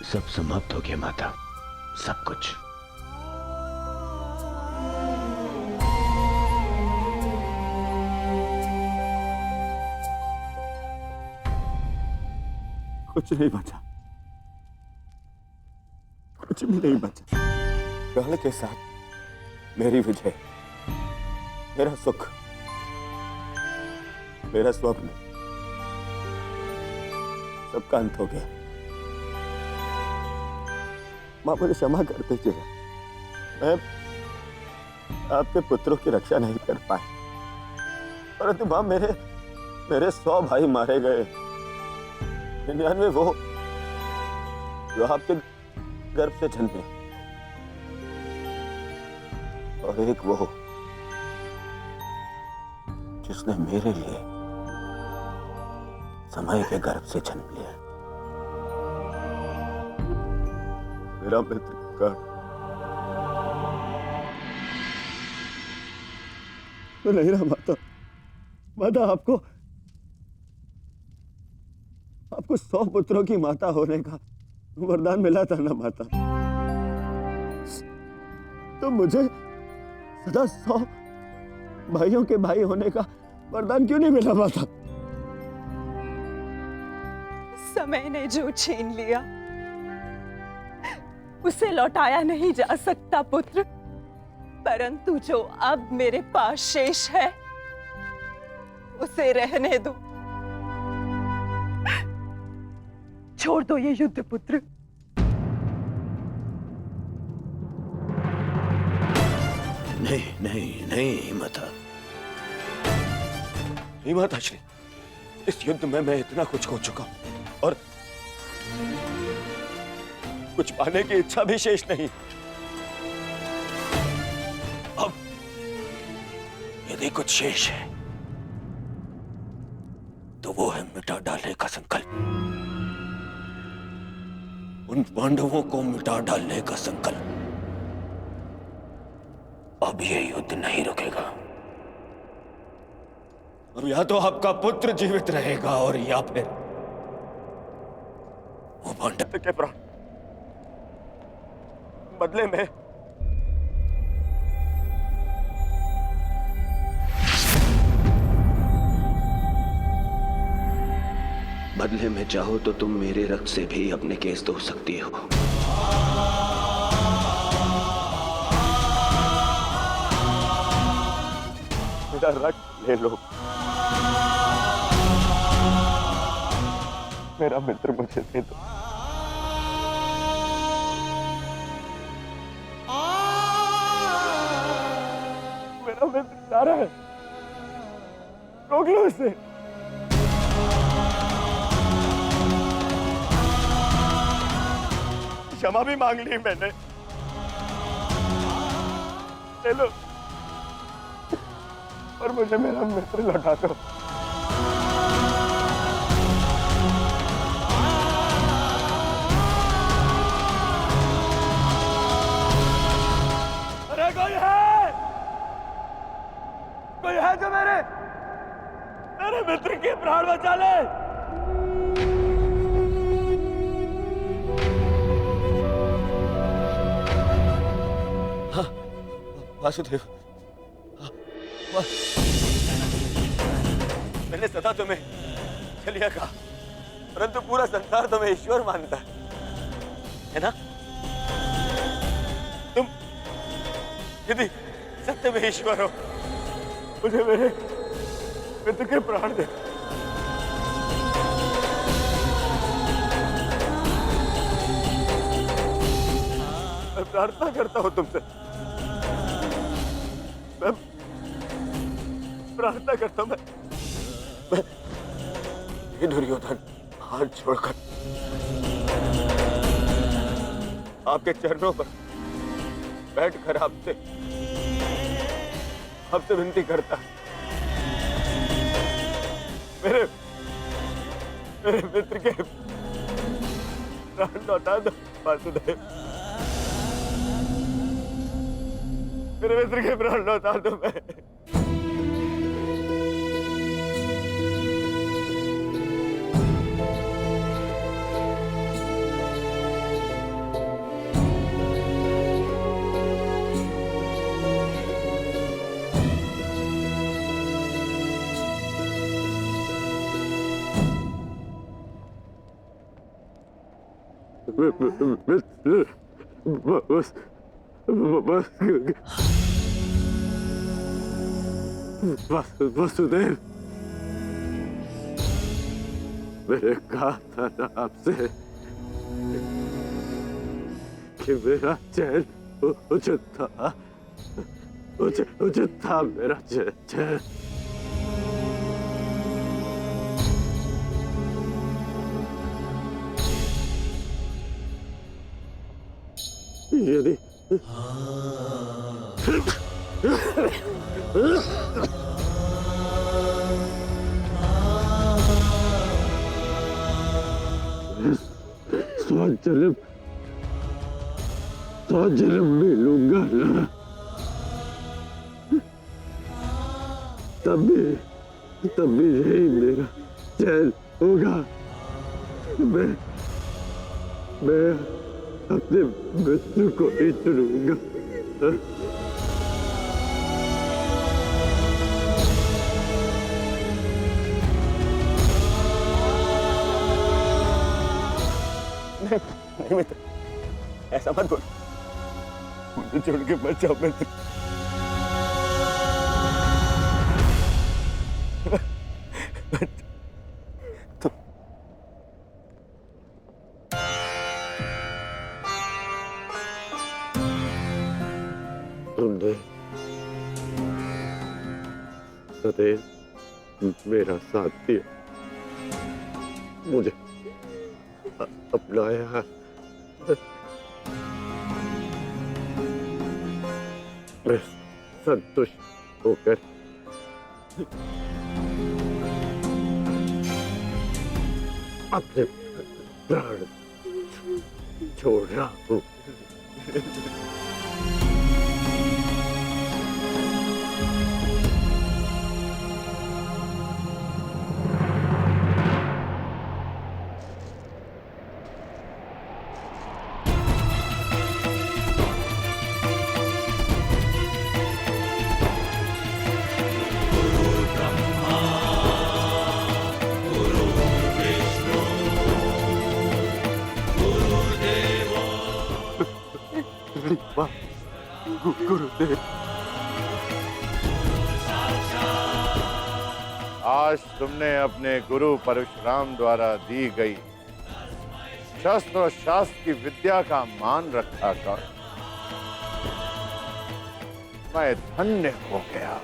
सब समाप्त हो गया माता, सब कुछ। कुछ नहीं बचा, कुछ भी नहीं बचा। काल के साथ मेरी विजय, मेरा सुख, मेरा स्वप्न, सबका अंत हो गया। मां मुझे क्षमा कर दीजिए, मैं आपके पुत्रों की रक्षा नहीं कर पाया, परंतु मां मेरे 100 भाई मारे गए, 99 वो जो आपके गर्भ से जन्मे, और एक वो जिसने मेरे लिए समय के गर्भ से जन्म लिया। मेरा मित्र कर्ण, तो नहीं रहा माता। माता आपको 100 पुत्रों की माता होने का वरदान मिला था ना माता, तो मुझे सदा 100 भाइयों के भाई होने का वरदान क्यों नहीं मिला माता? समय ने जो छीन लिया उसे लौटाया नहीं जा सकता पुत्र, परंतु जो अब मेरे पास शेष है उसे रहने दो। छोड़ दो ये युद्ध पुत्र। नहीं नहीं नहीं माता, नहीं माता श्री, इस युद्ध में मैं इतना कुछ खो चुका हूं और कुछ पाने की इच्छा भी शेष नहीं। अब यदि कुछ शेष है तो वो है मिटा डालने का संकल्प, उन पांडवों को मिटा डालने का संकल्प। अब ये युद्ध नहीं रुकेगा। अब या तो आपका पुत्र जीवित रहेगा और या फिर वो पांडव के प्राण बदले में बदले में चाहो तो तुम मेरे रक्त से भी अपने केस धो सकती हो। मेरा रक्त ले लो, मेरा मित्र मुझे दे दो। मेरा मित्र जा रहा है, रोक लो इसे। क्षमा भी मांग ली मैंने, ले लो, और मुझे मेरा मित्र लौटा दो। अरे कोई है जो मेरे मित्र के प्राण बचा ले। हाँ, वासुदेव, मैंने सदा तुम्हें चलिया कहा, परंतु पूरा संसार तुम्हें ईश्वर मानता है ना? तुम यदि सत्य में ईश्वर हो, मुझे मेरे मित्र के प्राण दे। मैं प्रार्थना करता हूं तुमसे, मैं प्रार्थना करता हूं, मैं हे दुर्योधन, हाथ छोड़कर आपके चरणों पर बैठकर आपसे विनती करता, मेरे मित्र के प्राण लौटा दो वासुदेव, मेरे मित्र के प्राण लौटा दो। मैं मित्र वसुदेव, मैंने कहा था ना आपसे कि मेरा चैन उचित था, उचित था मेरा चैन। यदि स्वजन्म मिलूंगा ना, तभी यही मेरा चैन होगा। मैं अपने मित्र को ही चुनूंगा। नहीं मित्र, ऐसा मत बोल, मुझे छोड़ के मत जाओ मित्र। तुमने सदैव मेरा साथ दिया, मुझे अपनाया। मैं संतुष्ट होकर अपने प्राण छोड़ रहा हूँ। गुरुदेव, आज तुमने अपने गुरु परशुराम द्वारा दी गई शस्त्र और शास्त्र की विद्या का मान रखा कर मैं धन्य हो गया।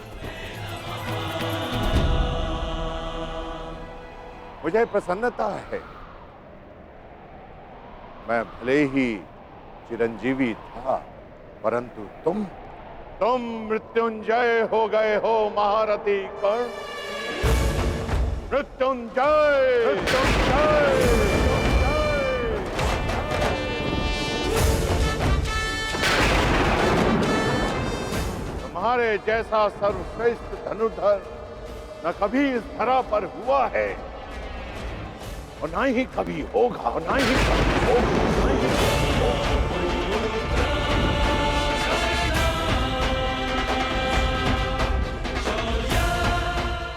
मुझे प्रसन्नता है। मैं भले ही चिरंजीवी था, परंतु तुम मृत्युंजय हो गए हो महारथी कर्ण। मृत्युंजय, मृत्युंजय। तुम्हारे जैसा सर्वश्रेष्ठ धनुर्धर न कभी इस धरा पर हुआ है और ना ही कभी होगा, और ना ही कभी होगा, ना ही कभी होगा।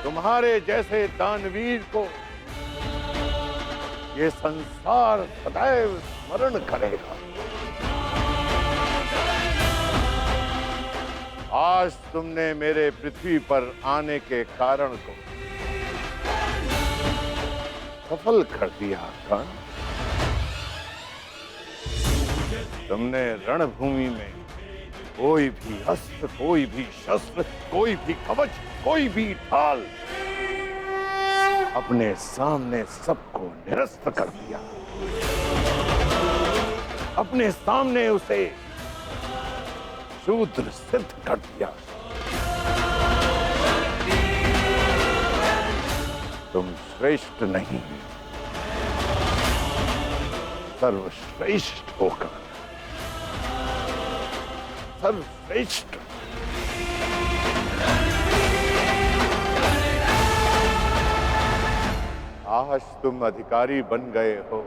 तुम्हारे जैसे दानवीर को ये संसार सदैव स्मरण करेगा। आज तुमने मेरे पृथ्वी पर आने के कारण को सफल कर दिया कर्ण। तुमने रणभूमि में कोई भी अस्त्र, कोई भी शस्त्र, कोई भी कवच, कोई भी ढाल अपने सामने सबको निरस्त कर दिया। अपने सामने उसे शूद्र सिद्ध कर दिया। तुम श्रेष्ठ नहीं, सर्वश्रेष्ठ होकर सर्वश्रेष्ठ। आज तुम अधिकारी बन गए हो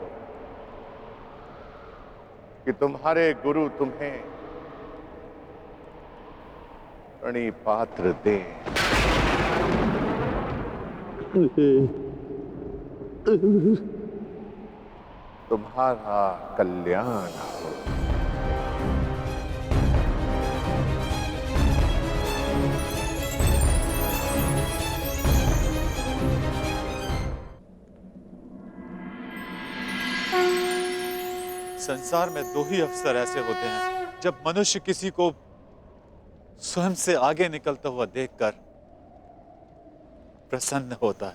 कि तुम्हारे गुरु तुम्हें प्रणिपात्र दे। तुम्हारा कल्याण हो। संसार में दो ही अवसर ऐसे होते हैं जब मनुष्य किसी को स्वयं से आगे निकलता हुआ देखकर प्रसन्न होता है।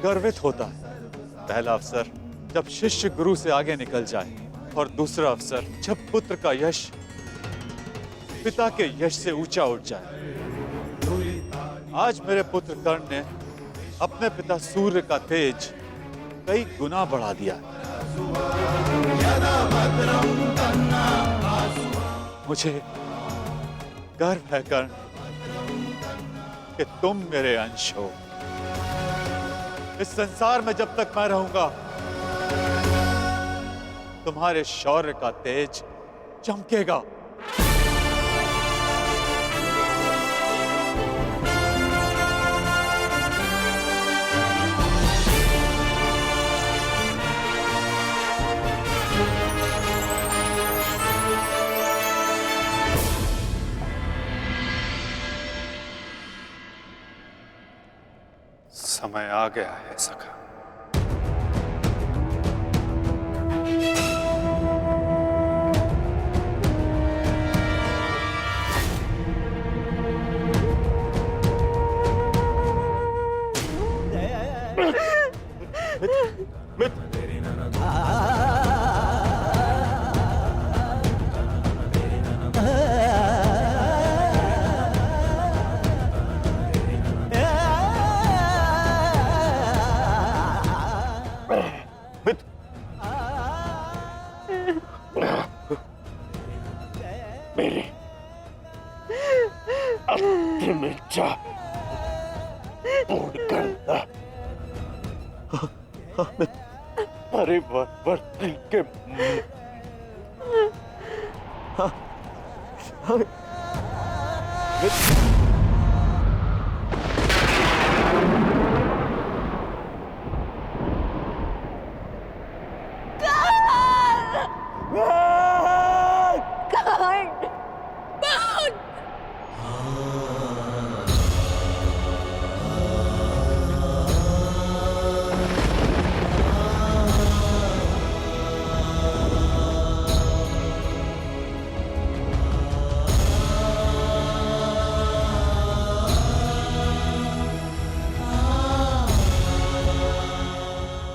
गर्वित होता है। पहला अवसर जब शिष्य गुरु से आगे निकल जाए, और दूसरा अवसर जब पुत्र का यश पिता के यश से ऊंचा उठ जाए। आज मेरे पुत्र कर्ण ने अपने पिता सूर्य का तेज कई गुना बढ़ा दिया। मुझे गर्व है कर्ण कि तुम मेरे अंश हो। इस संसार में जब तक मैं रहूंगा, तुम्हारे शौर्य का तेज चमकेगा। समय आ गया है सखा। मेरी अंतिम इच्छा पूर्ण करना। परिवर्तन के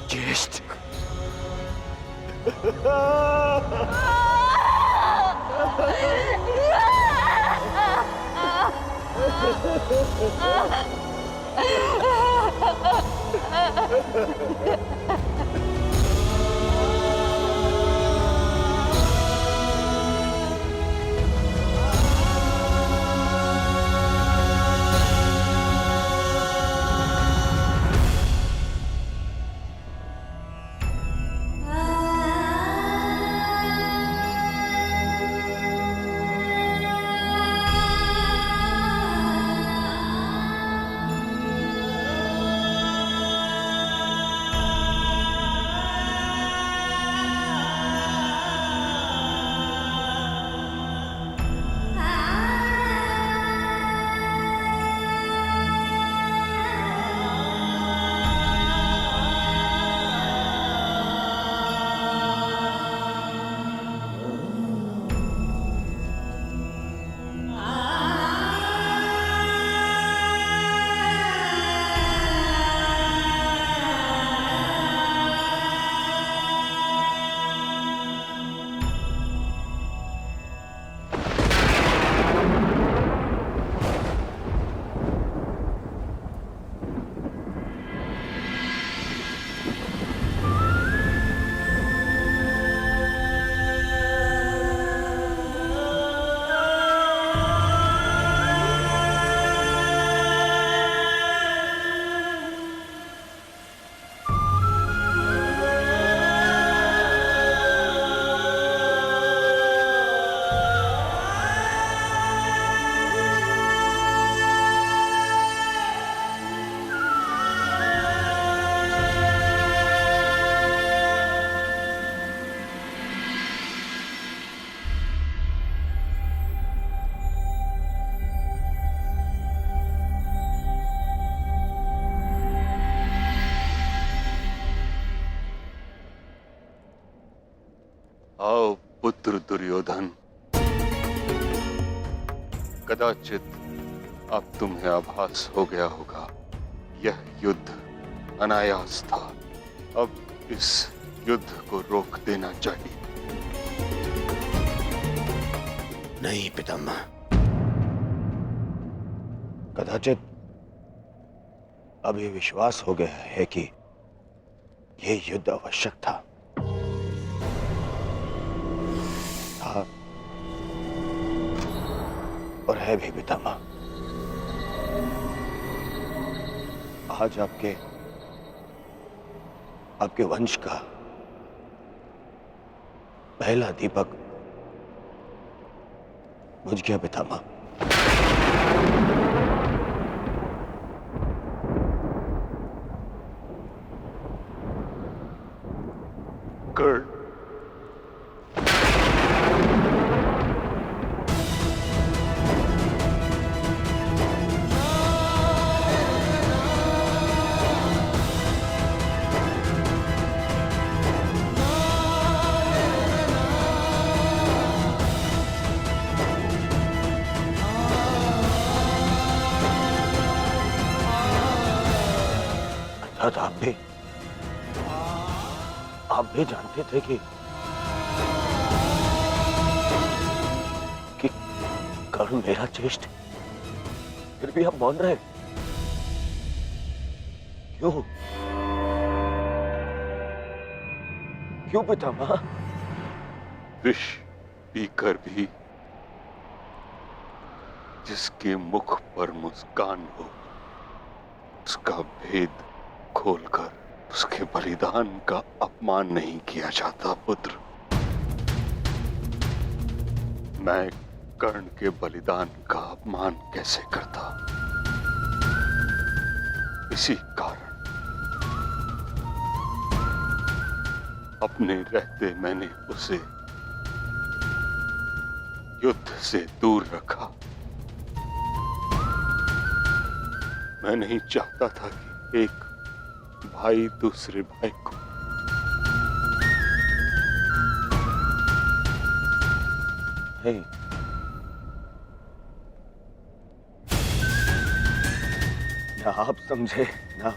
ज्येष्ठ पुत्र दुर्योधन, कदाचित अब तुम्हें आभास हो गया होगा, यह युद्ध अनायास था। अब इस युद्ध को रोक देना चाहिए। नहीं पितामह, कदाचित अभी विश्वास हो गया है कि यह युद्ध आवश्यक था। और है भी पितामह। आज आपके वंश का पहला दीपक बुझ गया पितामह। कर्ण, अर्थात आप भी जानते थे कि कर्ण मेरा ज्येष्ठ, फिर भी आप मौन रहे। क्यों? क्यों पितामह? विष पीकर भी जिसके मुख पर मुस्कान हो, उसका भेद खोलकर उसके बलिदान का अपमान नहीं किया जाता पुत्र। मैं कर्ण के बलिदान का अपमान कैसे करता? इसी कारण अपने रहते मैंने उसे युद्ध से दूर रखा। मैं नहीं चाहता था कि एक भाई दूसरे भाई को नहीं, ना आप समझे, ना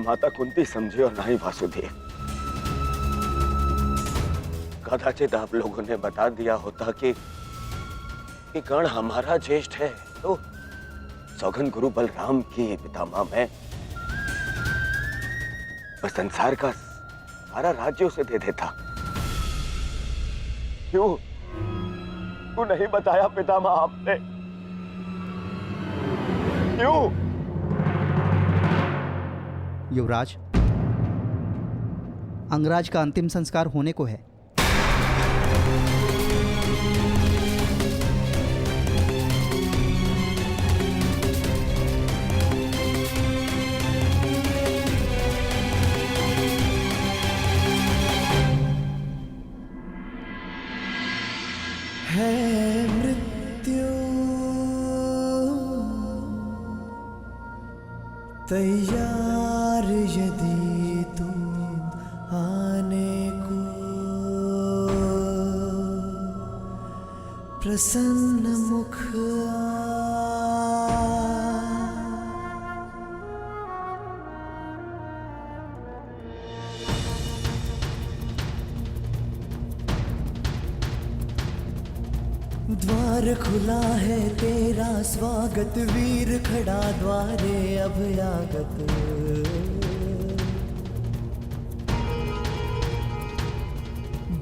माता कुंती समझे और ना ही वासुदेव। कदाचित आप लोगों ने बता दिया होता कि कर्ण हमारा ज्येष्ठ है, तो सौगंध गुरु बलराम की पितामह मैं संसार का सारा राज्य उसे दे देता। क्यों नहीं बताया पितामह आपने? क्यों? युवराज, अंगराज का अंतिम संस्कार होने को है। तैयार यदि तुम आने को, प्रसन्न मुख द्वार खुला है तेरा स्वागत, वीर खड़ा द्वारे अभयागत।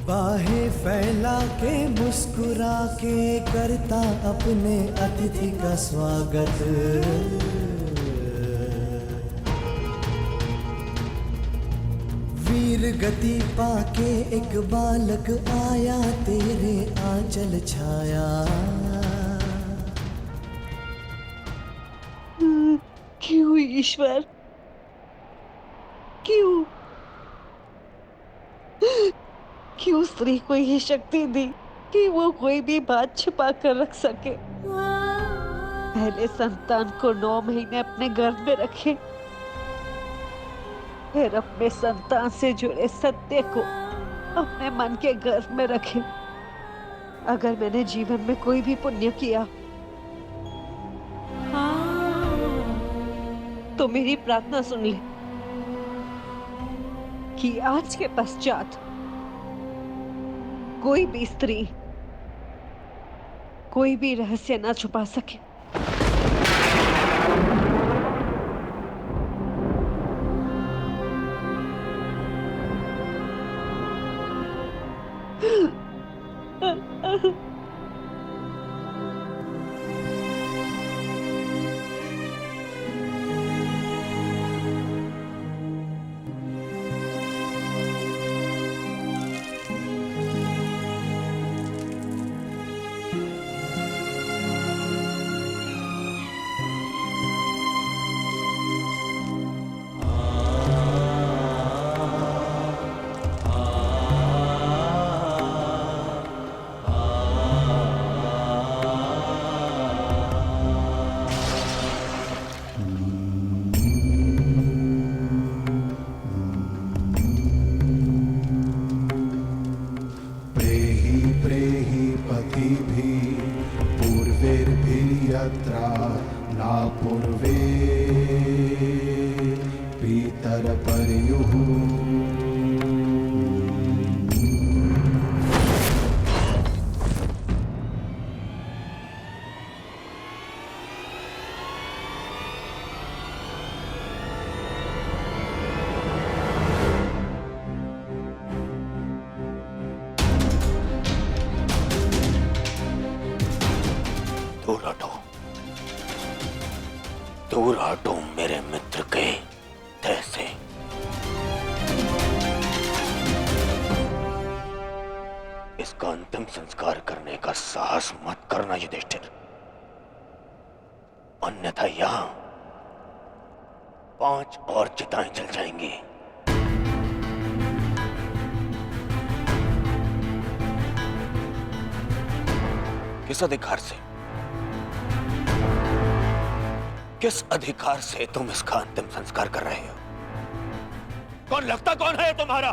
बाहें फैला के मुस्कुरा के करता अपने अतिथि का स्वागत। वीर गति पाके एक बालक आया, तेरे आंचल छाया। क्यों ईश्वर, क्यों क्यों स्त्री को ये शक्ति दी कि वो कोई भी बात छुपा कर रख सके? पहले संतान को 9 महीने अपने गर्भ में रखे, फिर अपने संतान से जुड़े सत्य को अपने मन के गर्भ में रखे। अगर मैंने जीवन में कोई भी पुण्य किया तो मेरी प्रार्थना सुन ले कि आज के पश्चात कोई भी स्त्री कोई भी रहस्य ना छुपा सके। पूर्वेर्भिर्यत्रा ना पूर्वे पितरपर्युः दूर हटो, दूर हटो मेरे मित्र के देह से। इसका अंतिम संस्कार करने का साहस मत करना युधिष्ठिर, अन्यथा यहां 5 और चिताएं जल जाएंगी। किस अधिकार से, किस अधिकार से तुम इसका अंतिम संस्कार कर रहे हो? कौन लगता कौन है तुम्हारा?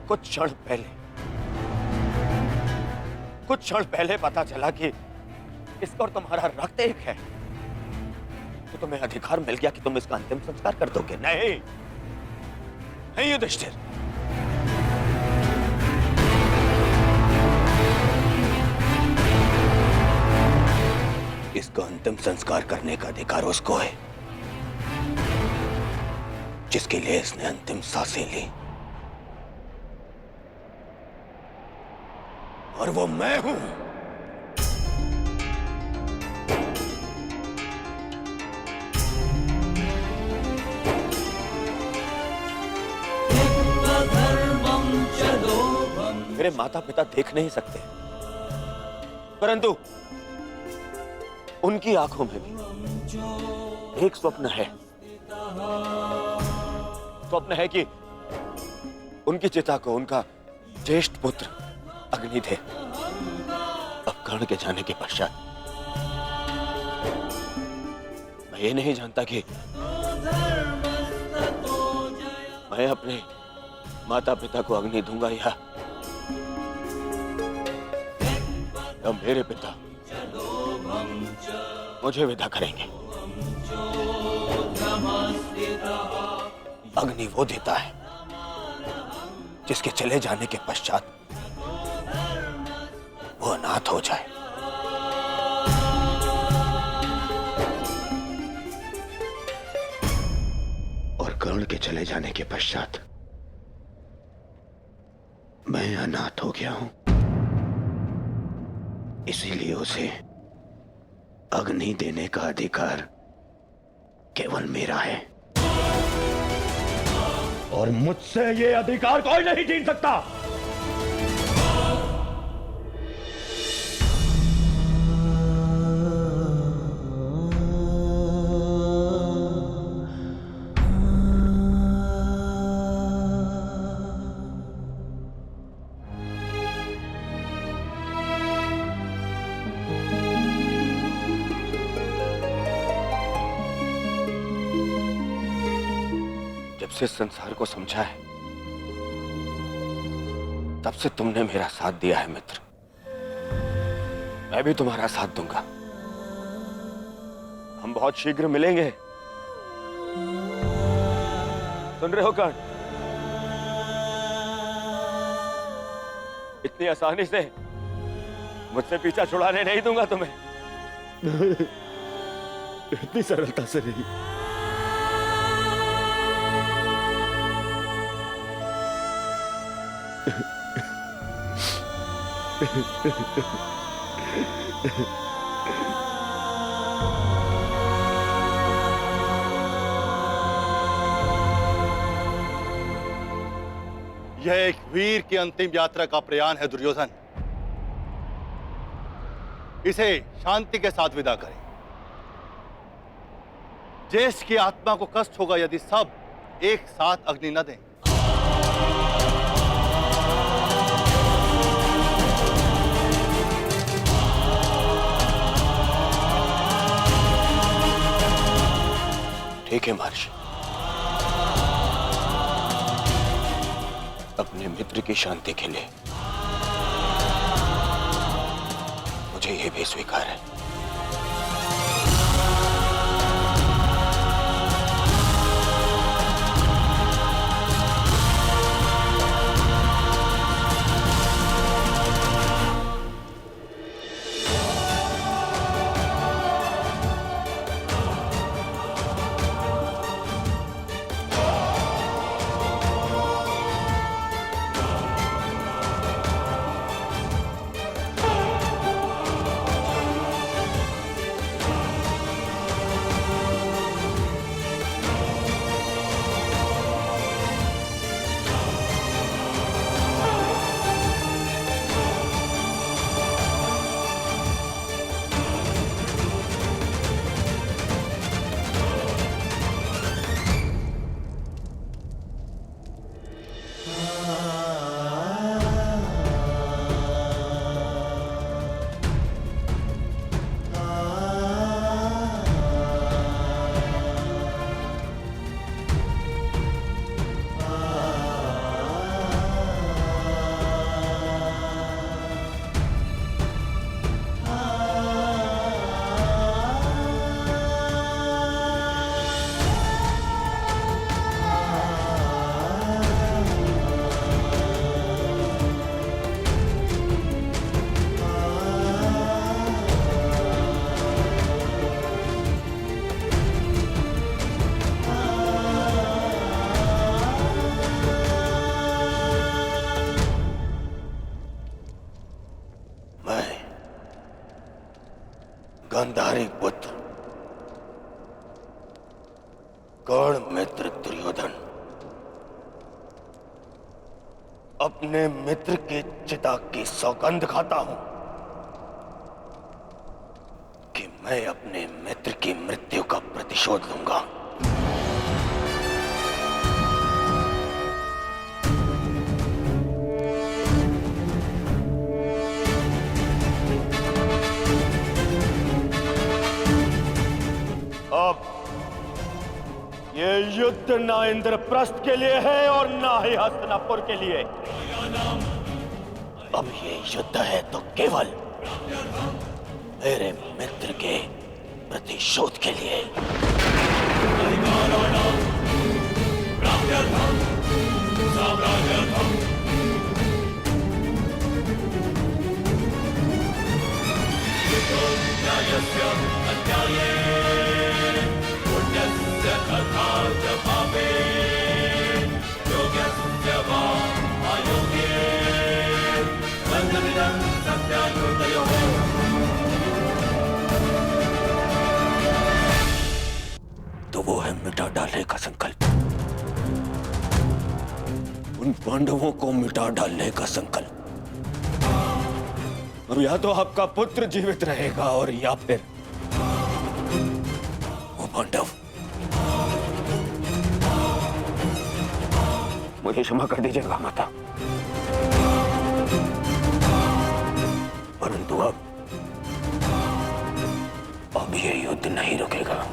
कुछ क्षण पहले पता चला कि इसका और तुम्हारा रक्त एक है, तो तुम्हें अधिकार मिल गया कि तुम इसका अंतिम संस्कार कर दोगे। नहीं, नहीं युधिष्ठिर, इसका अंतिम संस्कार करने का अधिकार उसको है जिसके लिए इसने अंतिम सांसें ली, और वो मैं हूं। मेरे माता पिता देख नहीं सकते, परंतु उनकी आंखों में भी एक स्वप्न है। स्वप्न है कि उनकी चिता को उनका ज्येष्ठ पुत्र अग्नि दे। अब कर्ण के जाने के पश्चात मैं ये नहीं जानता कि मैं अपने माता पिता को अग्नि दूंगा या मेरे पिता मुझे विदा करेंगे। अग्नि वो देता है जिसके चले जाने के पश्चात वो अनाथ हो जाए। और कर्ण के चले जाने के पश्चात मैं अनाथ हो गया हूं, इसीलिए उसे अग्नि देने का अधिकार केवल मेरा है, और मुझसे ये अधिकार कोई नहीं छीन सकता। जब से संसार को समझा है तब से तुमने मेरा साथ दिया है मित्र। मैं भी तुम्हारा साथ दूंगा। हम बहुत शीघ्र मिलेंगे। सुन रहे हो कर्ण? इतनी आसानी से मुझसे पीछा छुड़ाने नहीं दूंगा तुम्हें। इतनी सरलता से नहीं। यह एक वीर की अंतिम यात्रा का प्रयाण है दुर्योधन। इसे शांति के साथ विदा करें। ज्येष्ठ की आत्मा को कष्ट होगा यदि सब एक साथ अग्नि न दें। ठीक है महर्षि, अपने मित्र की शांति के लिए मुझे यह भी स्वीकार है। गांधारी पुत्र कर्ण मित्र दुर्योधन अपने मित्र के चिता की सौगंध खाता हूं कि मैं अपने मित्र की मृत्यु का प्रतिशोध लूंगा। अब ये युद्ध ना इंद्रप्रस्थ के लिए है और ना ही हस्तिनापुर के लिए। अब ये युद्ध है तो केवल मेरे मित्र के प्रतिशोध के लिए। तो वो है मिटा डालने का संकल्प, उन पांडवों को मिटा डालने का संकल्प। अब या तो आपका पुत्र जीवित रहेगा और या फिर वो पांडव। मुझे क्षमा कर दीजिएगा माता, परंतु अब ये युद्ध नहीं रुकेगा,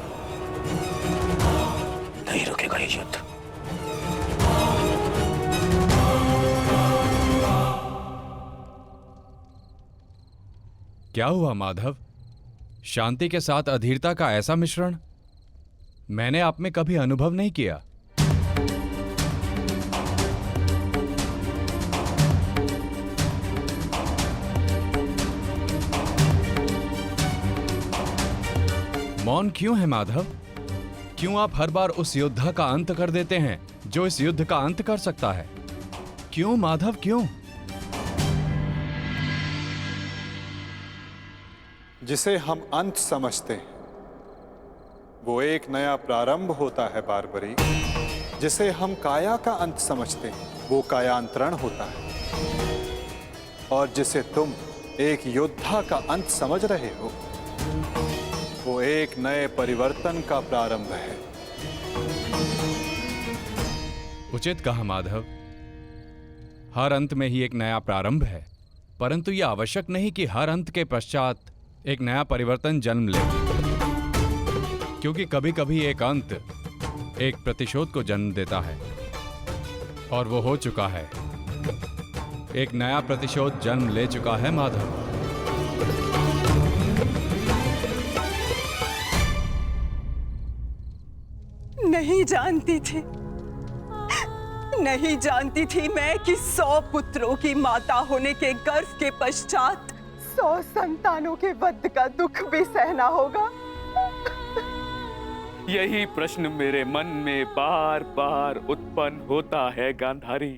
नहीं रुकेगा ये युद्ध। क्या हुआ माधव? शांति के साथ अधीरता का ऐसा मिश्रण मैंने आप में कभी अनुभव नहीं किया। मौन क्यों है माधव? क्यों आप हर बार उस योद्धा का अंत कर देते हैं जो इस युद्ध का अंत कर सकता है? क्यों माधव, क्यों? जिसे हम अंत समझते हैं वो एक नया प्रारंभ होता है बारबरी। जिसे हम काया का अंत समझते हैं वो कायांतरण होता है। और जिसे तुम एक योद्धा का अंत समझ रहे हो वो एक नए परिवर्तन का प्रारंभ है। उचित कहा माधव। हर अंत में ही एक नया प्रारंभ है, परंतु यह आवश्यक नहीं कि हर अंत के पश्चात एक नया परिवर्तन जन्म ले, क्योंकि कभी कभी एक अंत एक प्रतिशोध को जन्म देता है, और वो हो चुका है। एक नया प्रतिशोध जन्म ले चुका है माधव। नहीं जानती थी, नहीं जानती थी मैं कि 100 पुत्रों की माता होने के गर्व के पश्चात 100 संतानों के वध का दुख भी सहना होगा। यही प्रश्न मेरे मन में बार बार उत्पन्न होता है गांधारी।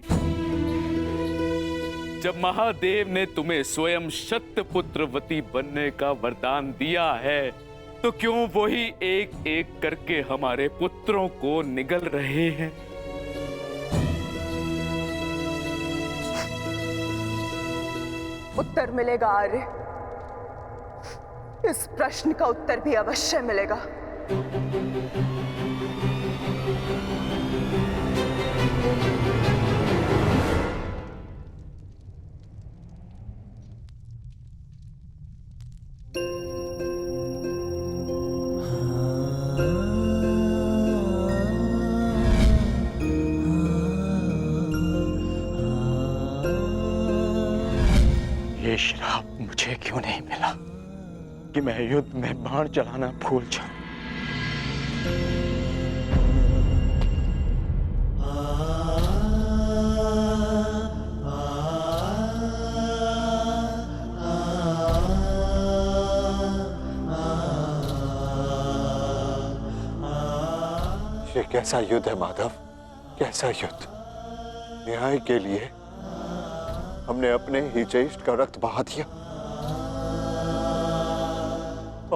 जब महादेव ने तुम्हें स्वयं शतपुत्रवती बनने का वरदान दिया है तो क्यों वही एक एक करके हमारे पुत्रों को निगल रहे हैं? उत्तर मिलेगा आर्य, इस प्रश्न का उत्तर भी अवश्य मिलेगा। ये श्राप मुझे क्यों नहीं मिला कि मैं युद्ध में बाण चलाना भूल जाऊं? ये कैसा युद्ध है माधव, कैसा युद्ध? न्याय के लिए हमने अपने ही ज्येष्ठ का रक्त बहा दिया,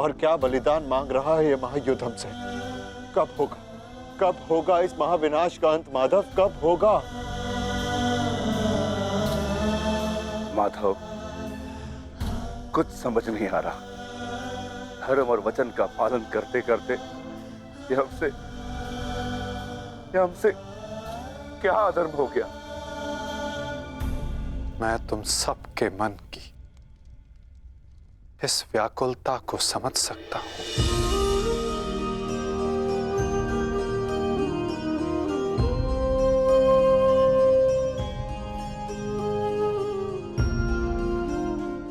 और क्या बलिदान मांग रहा है ये महायुद्ध हमसे? कब होगा, कब होगा इस महाविनाश का अंत माधव, कब होगा? माधव, कुछ समझ नहीं आ रहा। धर्म और वचन का पालन करते करते ये हमसे क्या अधर्म हो गया? मैं तुम सबके मन की इस व्याकुलता को समझ सकता हूं।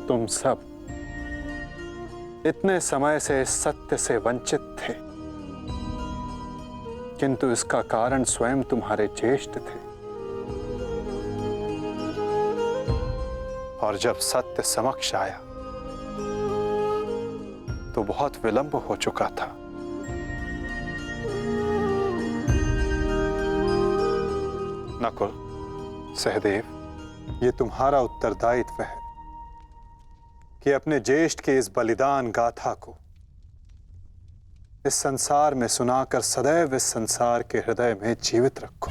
तुम सब इतने समय से इस सत्य से वंचित थे, किंतु इसका कारण स्वयं तुम्हारे ज्येष्ठ थे। और जब सत्य समक्ष आया तो बहुत विलंब हो चुका था। नकुल, सहदेव, ये तुम्हारा उत्तरदायित्व है कि अपने ज्येष्ठ के इस बलिदान गाथा को इस संसार में सुनाकर सदैव इस संसार के हृदय में जीवित रखो।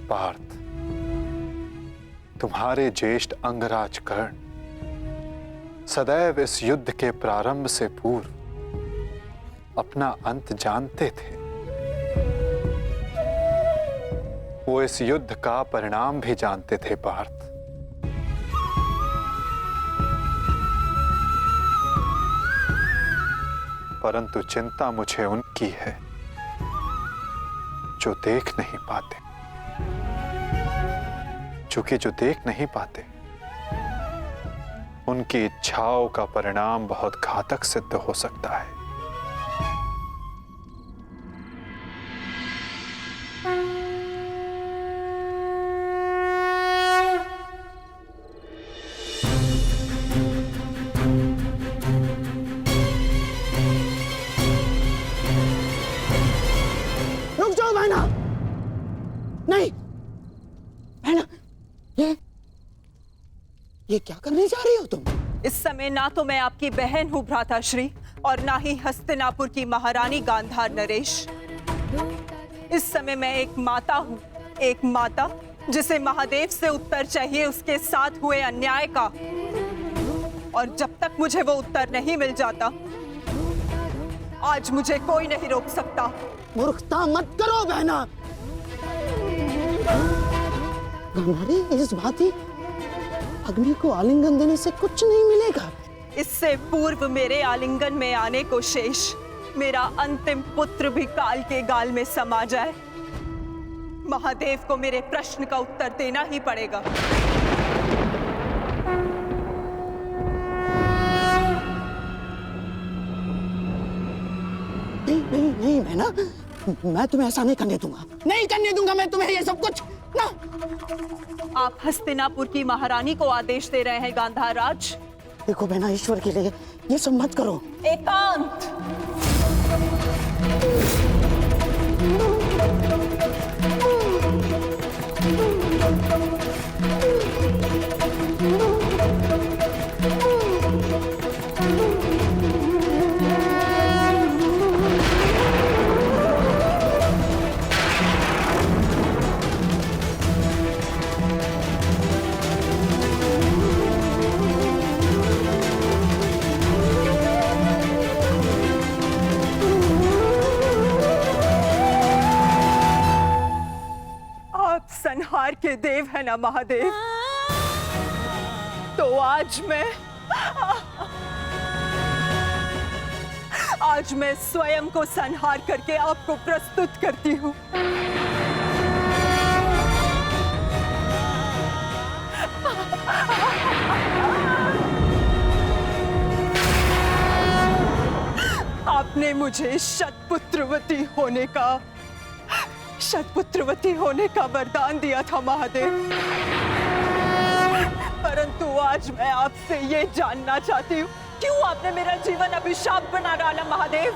पार्थ, तुम्हारे ज्येष्ठ अंगराज कर्ण सदैव इस युद्ध के प्रारंभ से पूर्व अपना अंत जानते थे। वो इस युद्ध का परिणाम भी जानते थे पार्थ। परंतु चिंता मुझे उनकी है जो देख नहीं पाते, क्योंकि जो देख नहीं पाते उनकी इच्छाओं का परिणाम बहुत घातक सिद्ध हो सकता है। रुक जाओ बहना, नहीं बहना, ये क्या करने जा रही हो तुम? इस समय ना तो मैं आपकी बहन हूँ भ्राताश्री और ना ही हस्तिनापुर की महारानी गांधार नरेश। इस समय मैं एक माता हूँ, एक माता जिसे महादेव से उत्तर चाहिए उसके साथ हुए अन्याय का, और जब तक मुझे वो उत्तर नहीं मिल जाता आज मुझे कोई नहीं रोक सकता। मूर्खता मत करो बहना। हमारी इस भांति अग्नि को आलिंगन देने से कुछ नहीं मिलेगा। इससे पूर्व मेरे आलिंगन में आने को शेष मेरा अंतिम पुत्र भी काल के गाल में समा जाए, महादेव को मेरे प्रश्न का उत्तर देना ही पड़ेगा। नहीं बहना, मैं तुम्हें ऐसा नहीं करने दूंगा, नहीं करने दूंगा मैं तुम्हें ये सब कुछ ना। आप हस्तिनापुर की महारानी को आदेश दे रहे हैं गांधार राज? देखो बहना, ईश्वर के लिए ये सब मत करो। एकांत। संहार के देव है ना महादेव, तो आज मैं स्वयं को संहार करके आपको प्रस्तुत करती हूँ। आपने मुझे शतपुत्रवती होने का वरदान दिया था महादेव, परंतु आज मैं आपसे ये जानना चाहती हूँ, क्यों आपने मेरा जीवन अभिशाप बना डाला महादेव?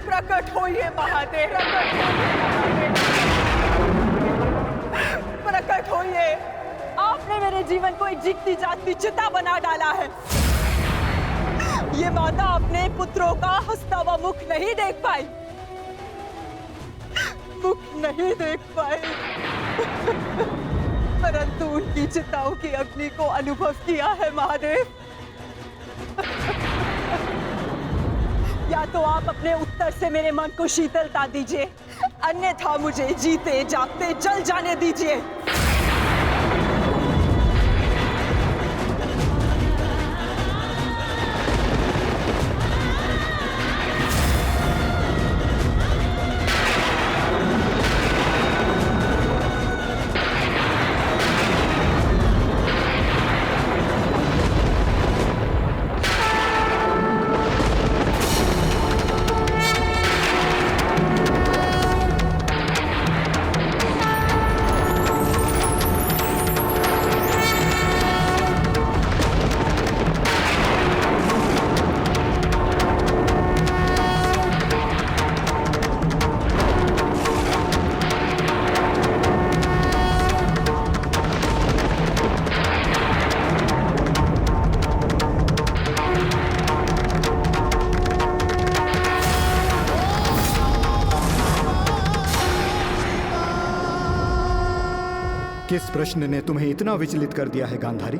प्रकट होइए महादेव, प्रकट होइए। आपने मेरे जीवन को एक जीती जागती चिता बना डाला है। ये माता अपने पुत्रों का हंसता हुआ मुख नहीं देख पाई, परंतु उनकी चिताओं की अग्नि को अनुभव किया है महादेव। या तो आप अपने उत्तर से मेरे मन को शीतलता दीजिए, अन्यथा मुझे जीते जागते जल जाने दीजिए। किस प्रश्न ने तुम्हें इतना विचलित कर दिया है गांधारी?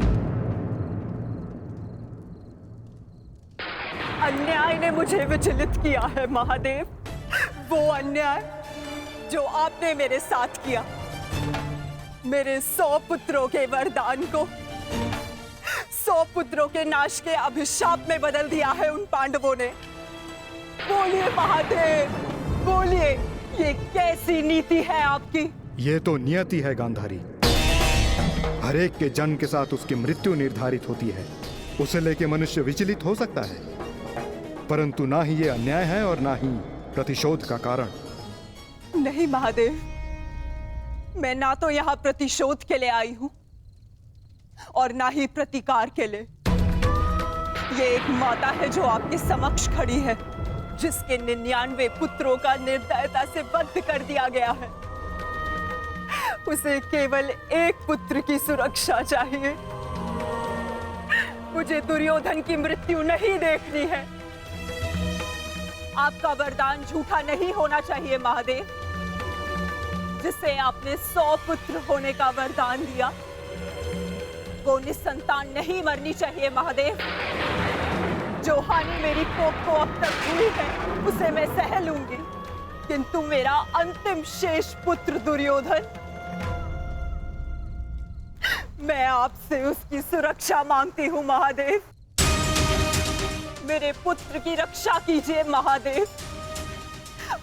अन्याय ने मुझे विचलित किया है महादेव। वो अन्याय जो आपने मेरे साथ किया। मेरे 100 पुत्रों के वरदान को 100 पुत्रों के नाश के अभिशाप में बदल दिया है उन पांडवों ने। बोलिए महादेव, बोलिए, ये कैसी नीति है आपकी? ये तो नियति है गांधारी। हर एक के जन्म के साथ उसकी मृत्यु निर्धारित होती है। उसे लेके मनुष्य विचलित हो सकता है, परंतु ना ही ये अन्याय है और ना ही प्रतिशोध का कारण। नहीं महादेव, मैं ना तो यहाँ प्रतिशोध के लिए आई हूँ और ना ही प्रतिकार के लिए। ये एक माता है जो आपके समक्ष खड़ी है, जिसके 99 पुत्रों का निर्दयता से वध कर दिया गया है। उसे केवल एक पुत्र की सुरक्षा चाहिए। मुझे दुर्योधन की मृत्यु नहीं देखनी है। आपका वरदान झूठा नहीं होना चाहिए महादेव। जिसे आपने 100 पुत्र होने का वरदान दिया, वो निसंतान नहीं मरनी चाहिए महादेव। जो हानि मेरी कोख को अब तक हुई है, उसे मैं सह लूंगी, किंतु मेरा अंतिम शेष पुत्र दुर्योधन, मैं आपसे उसकी सुरक्षा मांगती हूँ महादेव। मेरे पुत्र की रक्षा कीजिए महादेव।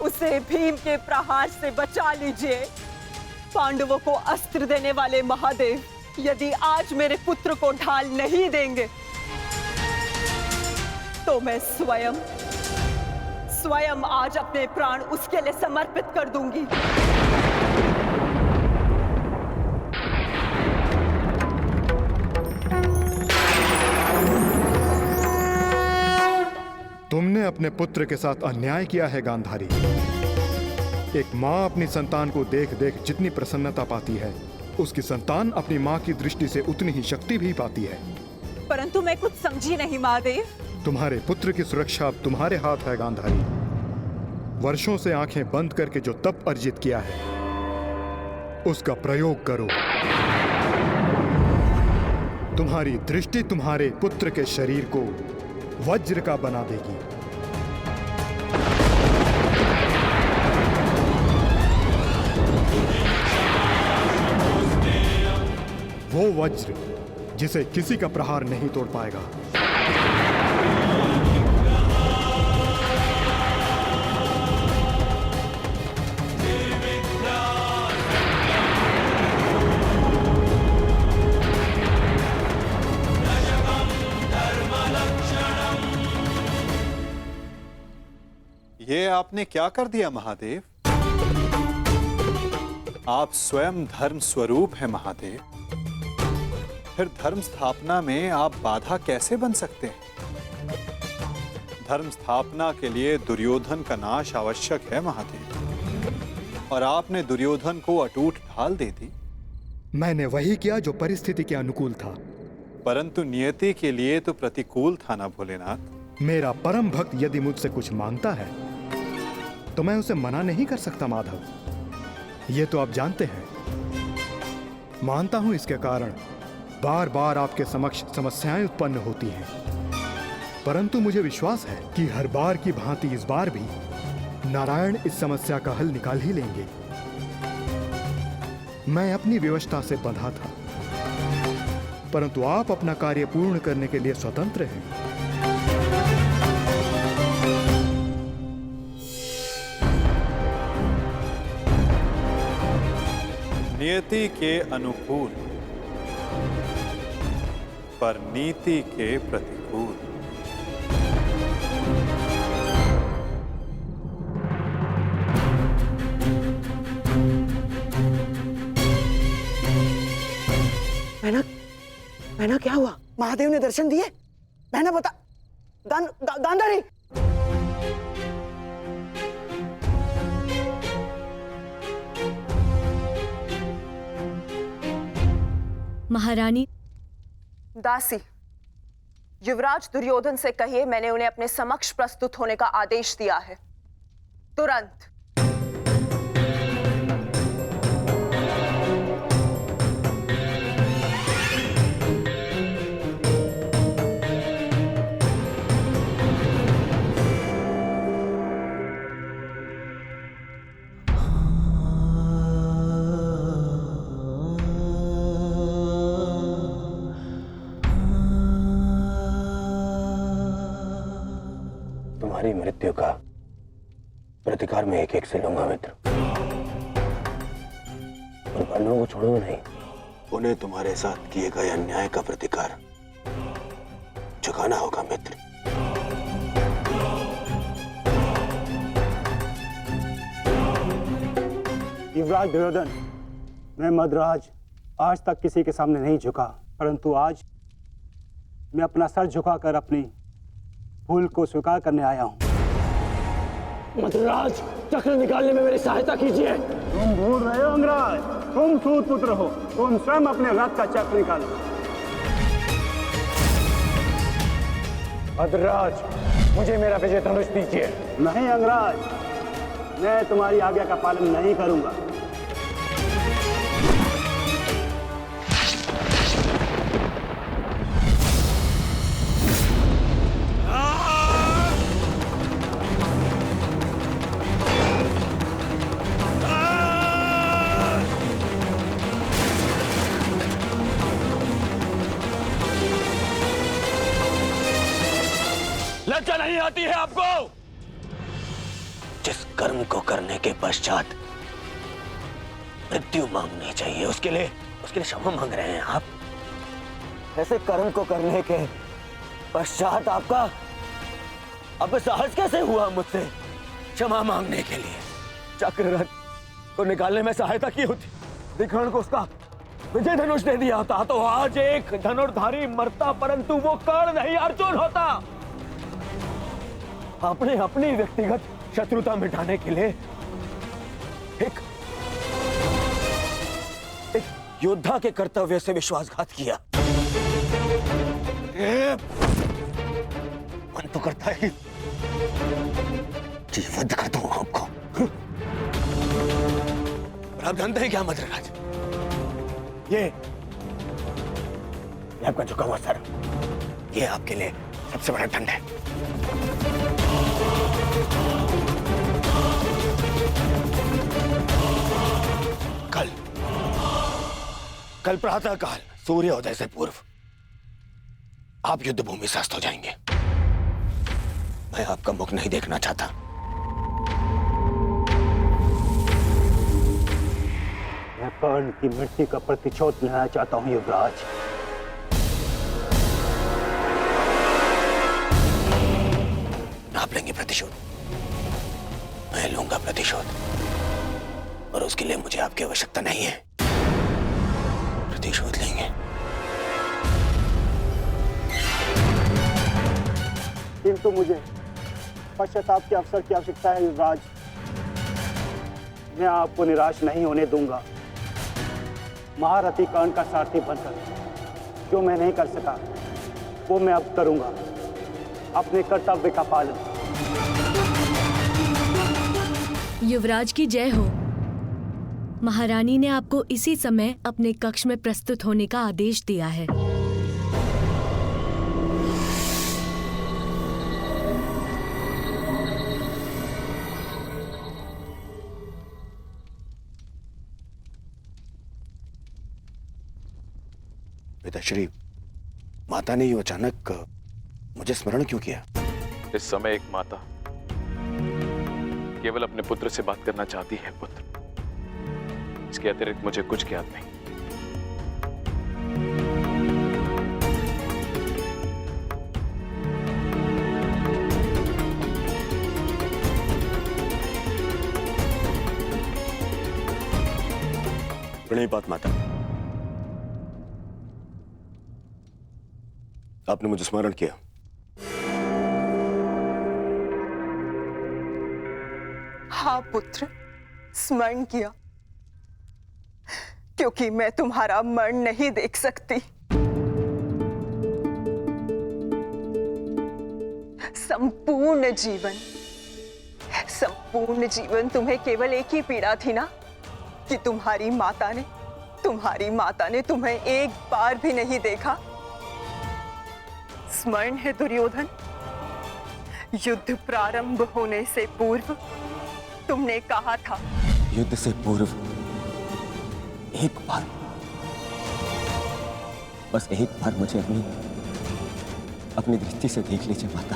उसे भीम के प्रहार से बचा लीजिए। पांडवों को अस्त्र देने वाले महादेव, यदि आज मेरे पुत्र को ढाल नहीं देंगे तो मैं स्वयं आज अपने प्राण उसके लिए समर्पित कर दूंगी। तुमने अपने पुत्र के साथ अन्याय किया है गांधारी। एक माँ अपनी संतान को देख देख जितनी प्रसन्नता पाती है, उसकी संतान अपनी माँ की दृष्टि से उतनी ही शक्ति भी पाती है। परंतु मैं कुछ समझी नहीं महादेव। तुम्हारे पुत्र की सुरक्षा अब तुम्हारे हाथ है गांधारी। वर्षों से आंखें बंद करके जो तप अर्जित किया है, उसका प्रयोग करो। तुम्हारी दृष्टि तुम्हारे पुत्र के शरीर को वज्र का बना देगी। वो वज्र जिसे किसी का प्रहार नहीं तोड़ पाएगा। ये आपने क्या कर दिया महादेव? आप स्वयं धर्म स्वरूप हैं महादेव। फिर धर्म स्थापना में आप बाधा कैसे बन सकते हैं? धर्म स्थापना के लिए दुर्योधन का नाश आवश्यक है महादेव, और आपने दुर्योधन को अटूट ढाल दे दी। मैंने वही किया जो परिस्थिति के अनुकूल था। परंतु नियति के लिए तो प्रतिकूल था ना भोलेनाथ। मेरा परम भक्त यदि मुझसे कुछ मांगता है तो मैं उसे मना नहीं कर सकता माधव। ये तो आप जानते हैं। मानता हूं इसके कारण बार बार आपके समक्ष समस्याएं उत्पन्न होती हैं, परंतु मुझे विश्वास है कि हर बार की भांति इस बार भी नारायण इस समस्या का हल निकाल ही लेंगे। मैं अपनी व्यवस्था से बंधा था, परंतु आप अपना कार्य पूर्ण करने के लिए स्वतंत्र हैं। नियति के अनुकूल पर नीति के प्रतिकूल। बहना क्या हुआ? महादेव ने दर्शन दिए? बहना बता। गांधारी महारानी। दासी, युवराज दुर्योधन से कहिए मैंने उन्हें अपने समक्ष प्रस्तुत होने का आदेश दिया है। तुरंत। मृत्यु का प्रतिकार मैं एक एक से लूंगा मित्र, और पांडवों को छोड़ूंगा नहीं। उन्हें तुम्हारे साथ किए गए अन्याय का प्रतिकार चुकाना होगा मित्र। युवराज दुर्योधन, मैं मद्राज आज तक किसी के सामने नहीं झुका, परंतु आज मैं अपना सर झुकाकर अपनी भूल को स्वीकार करने आया हूं। मद्राज, चक्र निकालने में मेरी सहायता कीजिए। तुम भूल रहे हो अंगराज, तुम सूत पुत्र हो, तुम स्वयं अपने रथ का चक्र निकालो। मद्राज, मुझे मेरा विजय धनुष दीजिए। नहीं अंगराज, मैं तुम्हारी आज्ञा का पालन नहीं करूंगा। लज्जा नहीं आती है आपको? जिस कर्म को करने के पश्चात मृत्यु मांगनी चाहिए, उसके लिए क्षमा मांग रहे हैं आप। ऐसे कर्म को करने के पश्चात आपका अब साहस कैसे हुआ मुझसे क्षमा मांगने के लिए? चक्ररथ को निकालने में सहायता की होती, विकर्ण को उसका विजय धनुष दे दिया होता, तो आज एक धनुर्धारी मरता, परंतु वो कर्ण नहीं अर्जुन होता। आपने अपनी व्यक्तिगत शत्रुता मिटाने के लिए एक योद्धा के कर्तव्य से विश्वासघात किया। मन तो करता है कि वध कर दूं आपको। पर आप जानते हैं क्या मद्रराज, ये आपका झुका हुआ सर, ये आपके लिए सबसे बड़ा दंड है। कल प्रातः काल सूर्योदय से पूर्व आप युद्ध भूमि से अस्त हो जाएंगे। मैं आपका मुख नहीं देखना चाहता। मैं कर्ण की मृत्यु का प्रतिशोध लेना चाहता हूं युवराज। आप लेंगे प्रतिशोध? मैं लूंगा प्रतिशोध, और उसके लिए मुझे आपकी आवश्यकता नहीं है। प्रतिशोध लेंगे। किंतु मुझे पश्चाताप के अवसर की आवश्यकता है युवराज। मैं आपको निराश नहीं होने दूंगा। महारथी कर्ण का सारथी बनकर जो मैं नहीं कर सका वो मैं अब करूंगा, अपने कर्तव्य का पालन। युवराज की जय हो। महारानी ने आपको इसी समय अपने कक्ष में प्रस्तुत होने का आदेश दिया है। पिताश्री, माता ने यूं अचानक मुझे स्मरण क्यों किया? इस समय एक माता केवल अपने पुत्र से बात करना चाहती है पुत्र, इसके अतिरिक्त मुझे कुछ ज्ञात नहीं। प्रणिपात माता, आपने मुझे स्मरण किया। हाँ पुत्र, स्मरण किया, क्योंकि मैं तुम्हारा मरण नहीं देख सकती। संपूर्ण जीवन तुम्हें केवल एक ही पीड़ा थी ना, कि तुम्हारी माता ने तुम्हें एक बार भी नहीं देखा। स्मरण है दुर्योधन, युद्ध प्रारंभ होने से पूर्व तुमने कहा था, युद्ध से पूर्व एक बार, बस एक बार मुझे अपनी दृष्टि से देख लीजिए माता।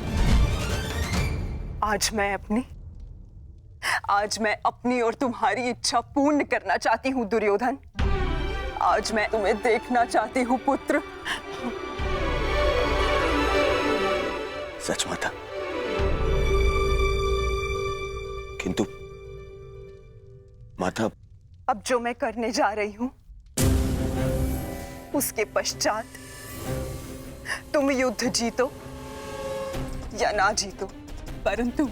आज मैं अपनी और तुम्हारी इच्छा पूर्ण करना चाहती हूँ दुर्योधन। आज मैं तुम्हें देखना चाहती हूँ पुत्र। सच माता, किंतु माता, अब जो मैं करने जा रही हूँ उसके पश्चात तुम युद्ध जीतो या ना जीतो, परंतु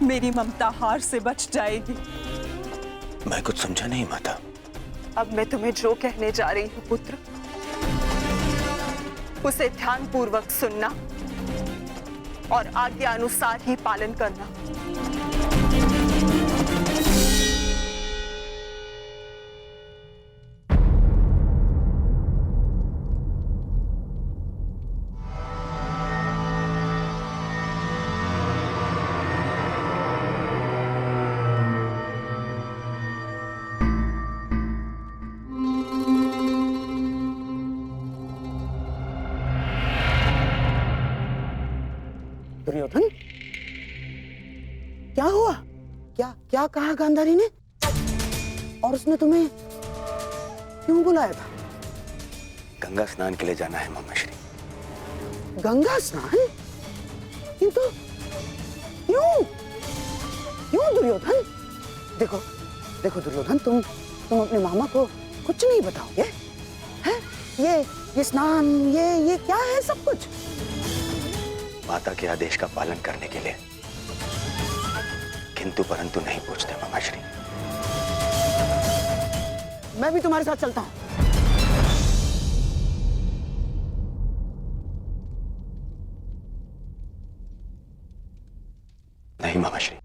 मेरी ममता हार से बच जाएगी। मैं कुछ समझा नहीं माता। अब मैं तुम्हें जो कहने जा रही हूँ पुत्र, उसे ध्यानपूर्वक सुनना और आज्ञा अनुसार ही पालन करना। दुर्योधन, क्या हुआ? क्या कहा गांधारी ने? और उसने तुम्हें क्यों बुलाया था? गंगा स्नान के लिए जाना है मामाश्री। गंगा स्नान? किंतु क्यों दुर्योधन? देखो दुर्योधन, तुम अपने मामा को कुछ नहीं बताओगे? हैं? ये स्नान, ये क्या है सब कुछ? माता के आदेश का पालन करने के लिए, किंतु परंतु नहीं पूछते मामाश्री। मैं भी तुम्हारे साथ चलता हूं। नहीं मामाश्री,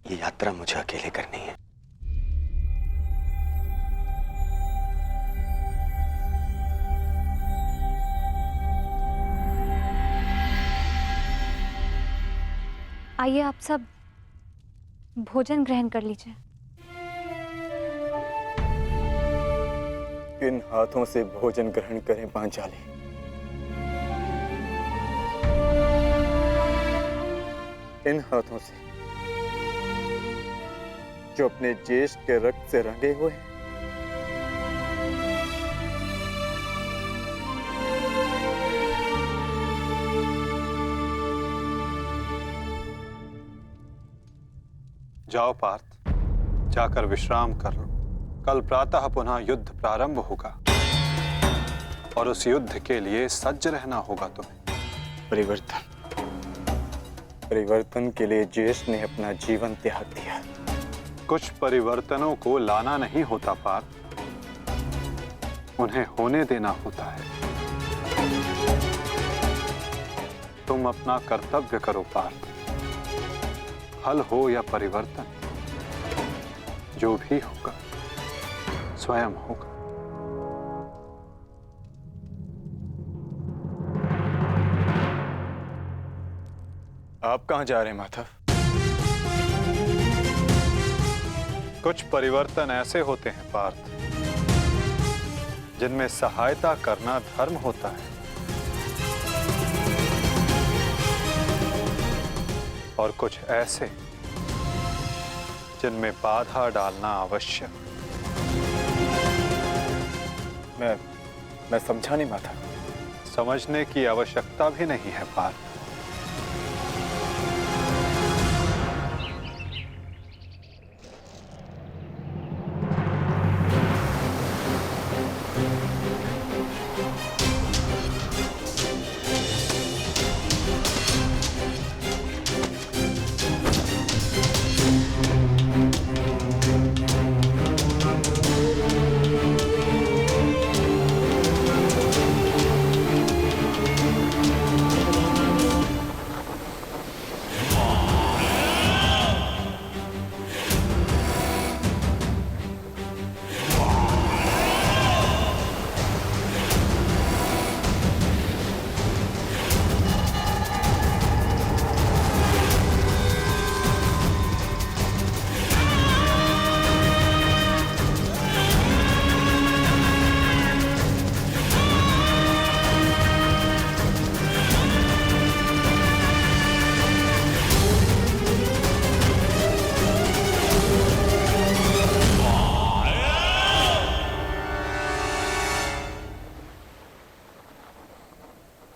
ये यात्रा मुझे अकेले करनी है। आइए आप सब भोजन ग्रहण कर लीजिए। किन हाथों से भोजन ग्रहण करें पांचाली? इन हाथों से जो अपने ज्येष्ठ के रक्त से रंगे हुए हैं। जाओ पार्थ, जाकर विश्राम कर लो। कल प्रातः पुनः युद्ध प्रारंभ होगा और उस युद्ध के लिए सज्ज रहना होगा तुम्हें। परिवर्तन के लिए ज्येष्ठ ने अपना जीवन त्याग दिया। कुछ परिवर्तनों को लाना नहीं होता पार्थ, उन्हें होने देना होता है। तुम अपना कर्तव्य करो पार्थ। फल हो या परिवर्तन, जो भी होगा स्वयं होगा। आप कहां जा रहे हैं माधव? कुछ परिवर्तन ऐसे होते हैं पार्थ, जिनमें सहायता करना धर्म होता है और कुछ ऐसे जिनमें बाधा डालना आवश्यक। मैं समझा नहीं माता। समझने की आवश्यकता भी नहीं है पार्थ।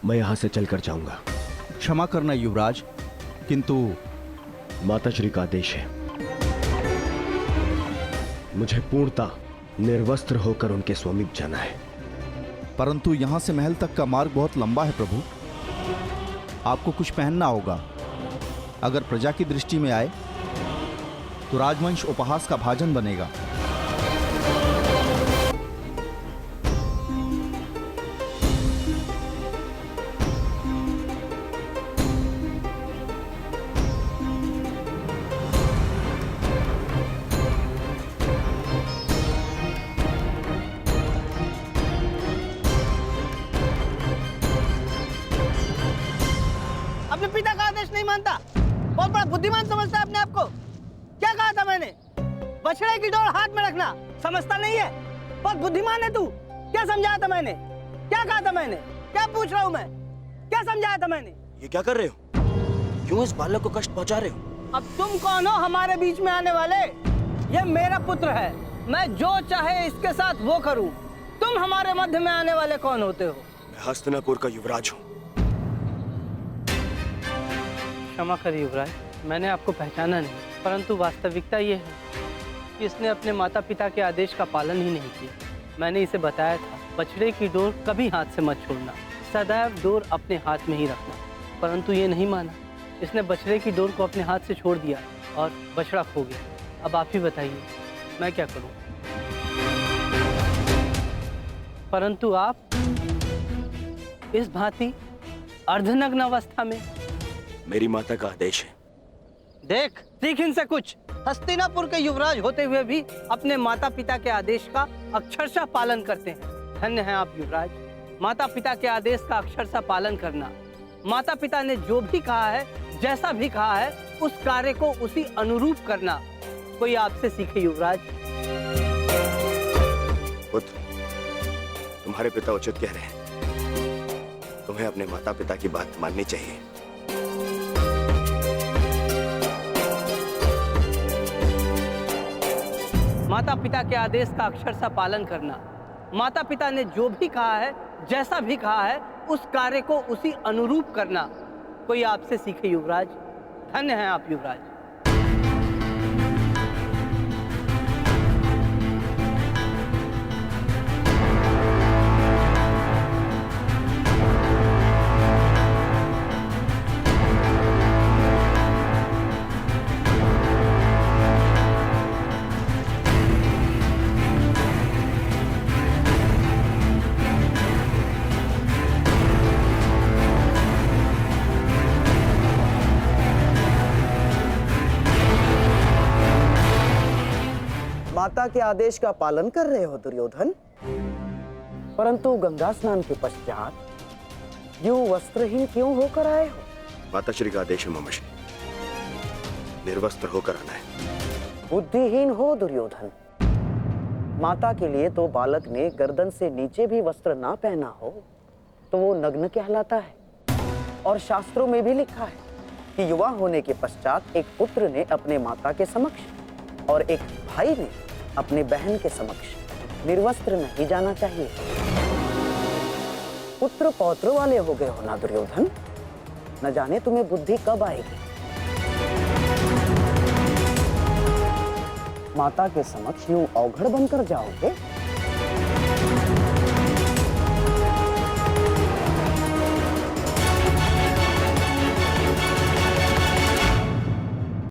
मैं यहां से चलकर जाऊंगा। क्षमा करना युवराज, किंतु माताश्री का आदेश है। मुझे पूर्णतः निर्वस्त्र होकर उनके समीप जाना है। परंतु यहां से महल तक का मार्ग बहुत लंबा है प्रभु, आपको कुछ पहनना होगा। अगर प्रजा की दृष्टि में आए तो राजवंश उपहास का भाजन बनेगा। अपने पिता का आदेश नहीं मानता, बहुत बड़ा बुद्धिमान समझता है अपने आप को। क्या कहा था मैंने? बछड़े की डोर हाथ में रखना, समझता नहीं है? बहुत बुद्धिमान है तू। क्या समझाया था मैंने? क्या कहा था मैंने? क्या पूछ रहा हूँ मैं? क्या समझाया था मैंने? ये क्या कर रहे हो? क्यों इस बालक को कष्ट पहुंचा रहे हो? अब तुम कौन हो हमारे बीच में आने वाले? ये मेरा पुत्र है, मैं जो चाहे इसके साथ वो करूं। तुम हमारे मध्य में आने वाले कौन होते हो? मैं हस्तिनापुर का युवराज हूँ। क्षमा करिए युवराज, मैंने आपको पहचाना नहीं, परंतु वास्तविकता ये है कि इसने अपने माता पिता के आदेश का पालन ही नहीं किया। मैंने इसे बताया था, बछड़े की डोर कभी हाथ से मत छोड़ना, सदैव डोर अपने हाथ में ही रखना, परंतु ये नहीं माना। इसने बछड़े की डोर को अपने हाथ से छोड़ दिया और बछड़ा खो गया। अब आप ही बताइए, मैं क्या करूं? परंतु आप इस भांति अर्धनग्न अवस्था में। मेरी माता का आदेश है। देख, सीख इनसे कुछ। हस्तिनापुर के युवराज होते हुए भी अपने माता पिता के आदेश का अक्षरशः पालन करते हैं। धन्य हैं आप युवराज। माता पिता के आदेश का अक्षरशः पालन करना, माता पिता ने जो भी कहा है, जैसा भी कहा है, उस कार्य को उसी अनुरूप करना कोई आपसे सीखे युवराज। पुत्र, तुम्हारे पिता उचित कह रहे हैं। तुम्हें अपने माता पिता की बात माननी चाहिए। माता पिता के आदेश का अक्षरशः पालन करना, माता पिता ने जो भी कहा है, जैसा भी कहा है, उस कार्य को उसी अनुरूप करना कोई आपसे सीखे युवराज। धन्य हैं आप युवराज। माता के आदेश का पालन कर रहे हो दुर्योधन, परंतु गंगा स्नान के पश्चात यूं वस्त्रहीन क्यों होकर आए हो? माताश्री का आदेश है ममश्री, निर्वस्त्र होकर आना है। बुद्धिहीन हो दुर्योधन। माता के लिए तो बालक ने गर्दन से नीचे भी वस्त्र ना पहना हो तो वो नग्न कहलाता है। और शास्त्रों में भी लिखा है कि युवा होने के पश्चात एक पुत्र ने अपने माता के समक्ष और एक भाई ने अपने बहन के समक्ष निर्वस्त्र नहीं जाना चाहिए। पुत्र पौत्र वाले हो गए हो ना दुर्योधन, न जाने तुम्हें बुद्धि कब आएगी। माता के समक्ष यूं अवघड़ बनकर जाओगे?